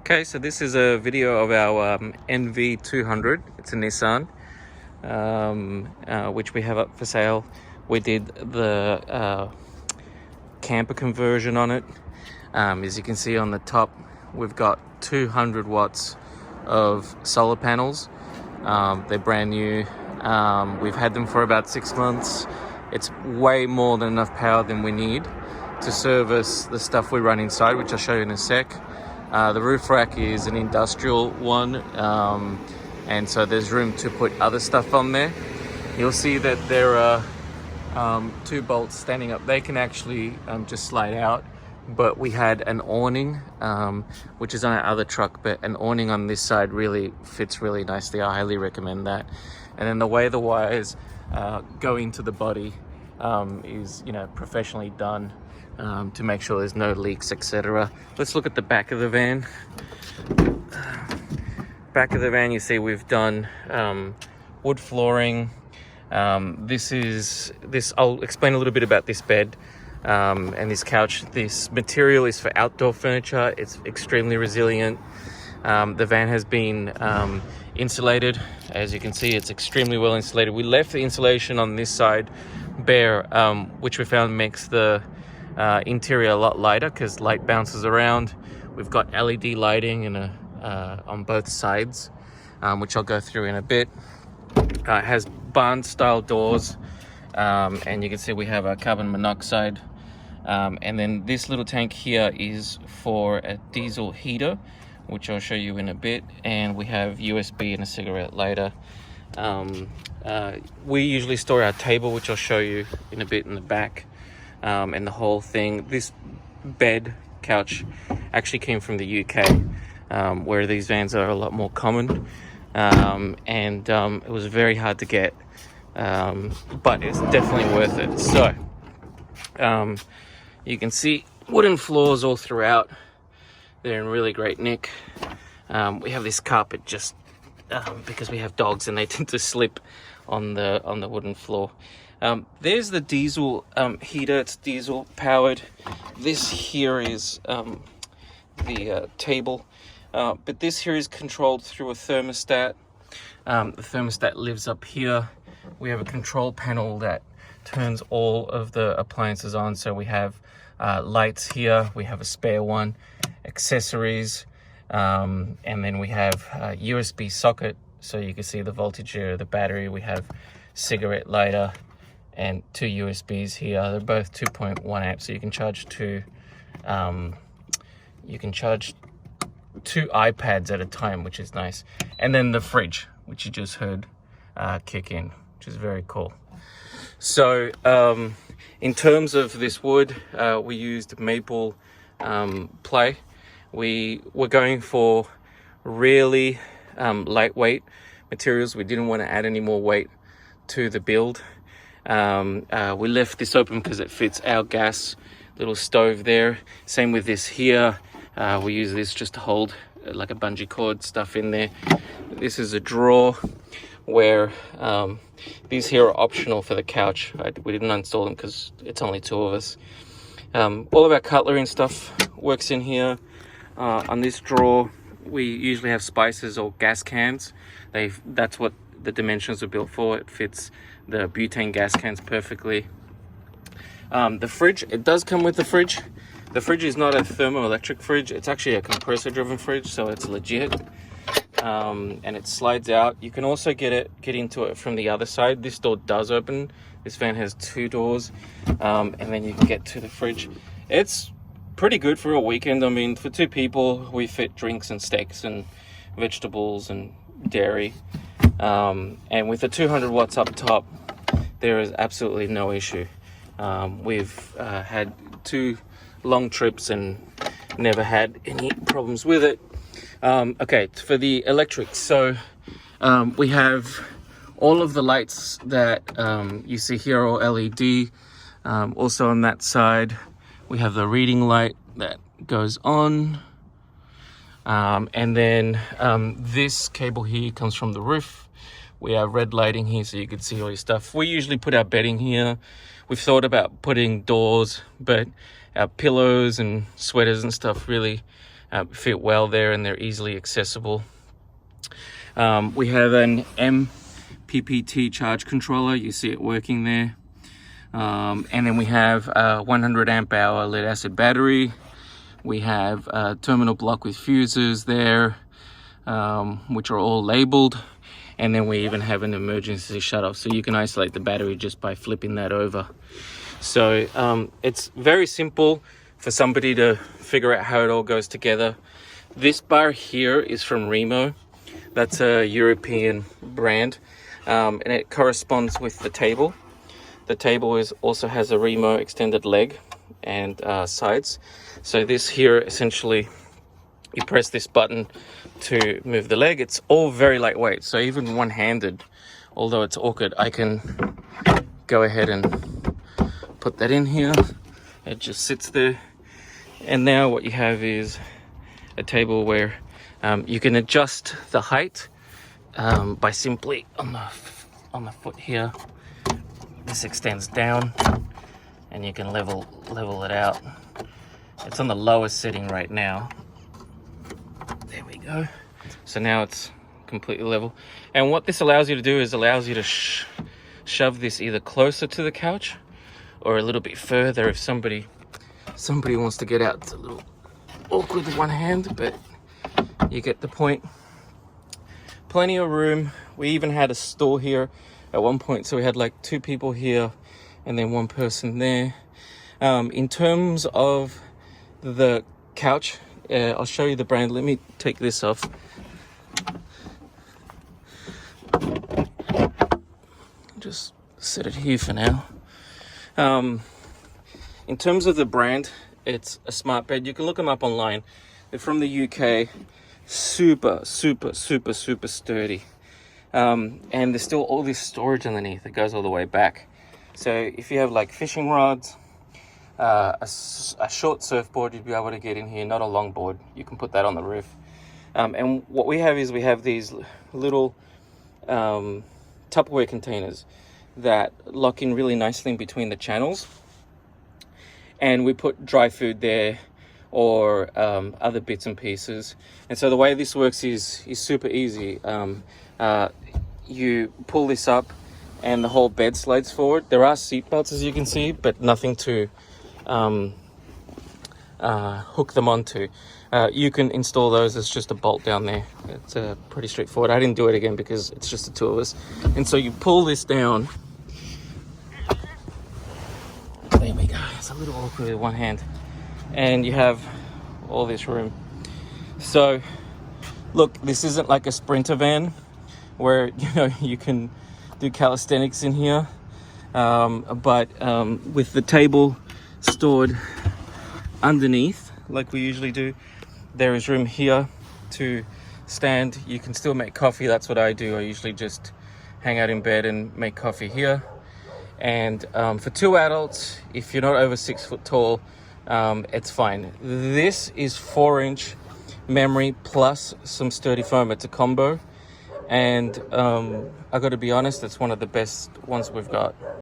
Okay, so this is a video of our nv200. It's a Nissan, which we have up for sale. We did the camper conversion on it. As you can see on the top, we've got 200 watts of solar panels. They're brand new. We've had them for about 6 months. It's way more than enough power than we need to service the stuff we run inside, which I'll show you in a sec. The roof rack is an industrial one, and so there's room to put other stuff on there. You'll see that there are 2 bolts standing up. They can actually just slide out, but we had an awning, which is on our other truck, but an awning on this side really fits really nicely. I highly recommend that. And then the way the wires go into the body is, professionally done. To make sure there's no leaks, etc. Let's look at the back of the van. Back of the van, you see we've done wood flooring. I'll explain a little bit about this bed and this couch. This material is for outdoor furniture. It's extremely resilient. The van has been insulated. As you can see, it's extremely well insulated. We left the insulation on this side bare, which we found makes the interior a lot lighter because light bounces around. We've got LED lighting on both sides, which I'll go through in a bit. It has barn style doors, and you can see we have a carbon monoxide, and then this little tank here is for a diesel heater, which I'll show you in a bit, and we have USB and a cigarette lighter. We usually store our table, which I'll show you in a bit in the back. And the whole thing, this bed couch actually came from the UK, where these vans are a lot more common, and it was very hard to get, but it's definitely worth it. So you can see wooden floors all throughout. They're in really great nick. We have this carpet just because we have dogs and they tend to slip on the wooden floor. There's the diesel heater. It's diesel powered. This here is the table, but this here is controlled through a thermostat. The thermostat lives up here. We have a control panel that turns all of the appliances on. So we have lights here. We have a spare one, accessories, and then we have a USB socket, so you can see the voltage here, the battery. We have cigarette lighter and 2 USBs here. They're both 2.1 amps, so you can charge two iPads at a time, which is nice. And then the fridge, which you just heard kick in, which is very cool. So in terms of this wood, we used maple play. We were going for really lightweight materials. We didn't want to add any more weight to the build. We left this open because it fits our gas little stove there. Same with this here. We use this just to hold like a bungee cord stuff in there. This is a drawer where these here are optional for the couch. We didn't install them because it's only 2 of us. All of our cutlery and stuff works in here. On this drawer, we usually have spices or gas cans. That's what the dimensions are built for. It fits the butane gas cans perfectly. The fridge, it does come with the fridge. The fridge is not a thermoelectric fridge. It's actually a compressor driven fridge, so it's legit. And it slides out. You can also get into it from the other side. This door does open. This van has 2 doors, and then you can get to the fridge. It's pretty good for a weekend. I mean, for 2 people, we fit drinks and steaks and vegetables and dairy. And with the 200 watts up top, there is absolutely no issue. We've had 2 long trips and never had any problems with it. Okay, for the electrics, so we have all of the lights that you see here are LED. Also on that side, we have the reading light that goes on. And then this cable here comes from the roof. We have red lighting here so you can see all your stuff. We usually put our bedding here. We've thought about putting doors, but our pillows and sweaters and stuff really fit well there, and they're easily accessible. We have an MPPT charge controller. You see it working there. And then we have a 100 amp hour lead acid battery. We have a terminal block with fuses there, which are all labeled. And then we even have an emergency shutoff, so you can isolate the battery just by flipping that over. So it's very simple for somebody to figure out how it all goes together. This bar here is from Remo. That's a European brand, and it corresponds with the table. The table also has a Remo extended leg and sides. So this here, essentially, you press this button to move the leg. It's all very lightweight, so even one-handed, although it's awkward, I can go ahead and put that in here. It just sits there. And now what you have is a table where you can adjust the height by simply on the foot here. This extends down, and you can level it out. It's on the lowest setting right now. There we go. So now it's completely level. And what this allows you to do is allows you to shove this either closer to the couch or a little bit further if somebody wants to get out. It's a little awkward with one hand, but you get the point. Plenty of room. We even had a store here at one point, so we had like 2 people here and then 1 person there. In terms of the couch, I'll show you the brand. Let me take this off. Just set it here for now. In terms of the brand, it's a smart bed. You can look them up online. They're from the UK. Super sturdy. And there's still all this storage underneath that goes all the way back. So if you have like fishing rods, a short surfboard, you'd be able to get in here, not a long board. You can put that on the roof. And what we have is we have these little Tupperware containers that lock in really nicely in between the channels. And we put dry food there, or other bits and pieces. And so the way this works is super easy. You pull this up and the whole bed slides forward. There are seat belts, as you can see, but nothing to hook them onto. You can install those as just a bolt down there. It's pretty straightforward. I didn't do it again because it's just the 2 of us. And so you pull this down. There we go. It's a little awkward with one hand. And you have all this room. So look, this isn't like a Sprinter van where you can do calisthenics in here, but with the table stored underneath like we usually do, there is room here to stand. You can still make coffee. That's what I do. I usually just hang out in bed and make coffee here. And for 2 adults, if you're not over 6 foot tall, it's fine. This is 4-inch memory plus some sturdy foam. It's a combo, and I got to be honest, it's one of the best ones we've got.